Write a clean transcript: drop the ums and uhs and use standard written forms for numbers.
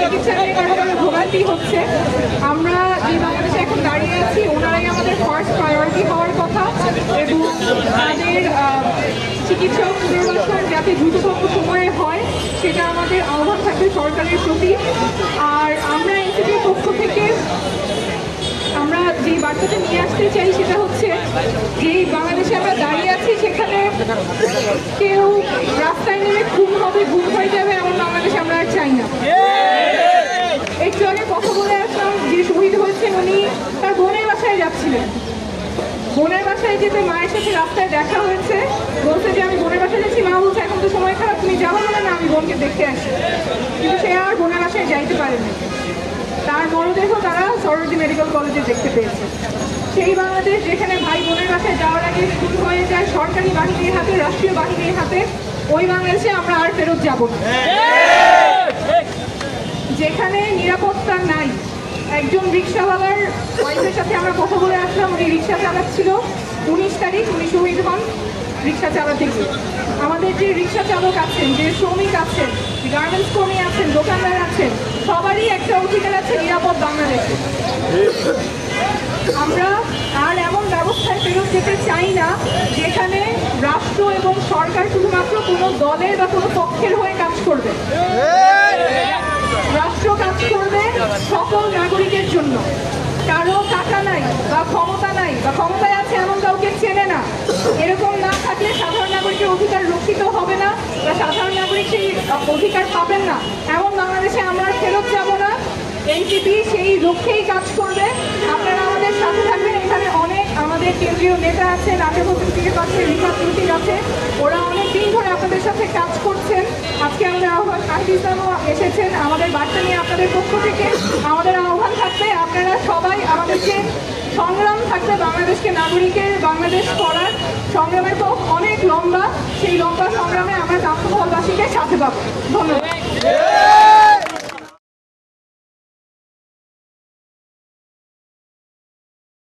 চিকিৎসা নিয়ে ভোগান্তি হচ্ছে। আমরা যে বাংলাদেশে এখন দাঁড়িয়ে আছি ওনারাই আমাদের ফার্স্ট প্রায়োরিটি হওয়ার কথা এবং তাদের চিকিৎসা পুনর্বাসন যাতে দ্রুততম সময়ে হয় সেটা আমাদের আহ্বান থাকবে সরকারের প্রতি। আর আমরা এনসিপির পক্ষ থেকে আমরা যে বার্তাটা নিয়ে আসতে চাই সেটা হচ্ছে যে বাংলাদেশে আমরা দাঁড়িয়ে আছি সেখানে কেউ রাস্তায় নেমে খুন হবে গুম হয়ে যাবে এমন বাংলাদেশে আমরা আর চাই না। একটু আগে কথা বলে আসলাম যে শহীদ হয়েছেন উনি তার বোনের বাসায় যাচ্ছিলেন। বোনের বাসায় যেতে মায়ের সাথে রাস্তায় দেখা হয়েছে, বলছে যে আমি বোনের বাসায় যাচ্ছি। মা বলছে এখন তো সময় খারাপ, তুমি যাবো বলে না আমি বোনকে দেখতে আসি। কিন্তু সে আর বোনের বাসায় যাইতে পারেনি। তার মরদেহ তারা সরোজিনী মেডিকেল কলেজে দেখতে পেয়েছে। সেই বাংলাদেশ যেখানে ভাই বোনের বাসায় যাওয়ার আগে খুন হয়ে যায় সরকারি বাহিনীর হাতে, রাষ্ট্রীয় বাহিনীর হাতে, ওই বাংলাদেশে আমরা আর ফেরত যাব না। যেখানে নিরাপত্তা নাই। একজন রিক্সাওয়ালার ওয়াইফের সাথে আমরা কথা বলে আসলাম, উনি রিক্সা চালাচ্ছিল, 19 তারিখ উনি শহীদ হন রিক্সা চালাতে গিয়ে। আমাদের যে রিক্সা চালক আছেন, যে শ্রমিক আছেন, গার্মেন্টস কর্মী আছেন, দোকানদার আছেন, সবারই একটা অধিকার আছে নিরাপদ বাংলাদেশে। আমরা আর এমন ব্যবস্থায় ফেরত যেতে চাই না যেখানে রাষ্ট্র এবং সরকার শুধুমাত্র কোনো দলের বা কোনো পক্ষের হয়ে কাজ করবে। রাষ্ট্র কাজ করবে সকল নাগরিকের জন্য। কারো টাকা নাই বা ক্ষমতা নাই বা ক্ষমতায় আছে এমন কাউকে চেনে না, এরকম না থাকলে সাধারণ নাগরিকের অধিকার রক্ষিত হবে না বা সাধারণ নাগরিক সেই অধিকার পাবেন না। এমন বাংলাদেশে আমরা ফেরত যাব না। এনসিপি সেই লক্ষ্যেই কাজ করবে। আপনারা আমাদের সাথে থাকবেন। এখানে অনেক আমাদের কেন্দ্রীয় নেতা আছে, নাটের হোসেন টিকেট আছে, রিফাত রুটির আছে, ওরা অনেক দিন ধরে আপনাদের সাথে কাজ করছেন। আজকে আমাদের আহ্বান নাহিদ ইসলামও এসেছেন আমাদের বার্তা নিয়ে আপনাদের পক্ষ থেকে। আমাদের আহ্বান থাকবে আপনারা সবাই আমাদেরকে সংগ্রাম থাকবে বাংলাদেশকে নাগরিকের বাংলাদেশ করার সংগ্রামের পথ অনেক লম্বা। সেই লম্বা সংগ্রামে আমরা জাতীয়তাবাসীকে সাথে পাবো। ধন্যবাদ।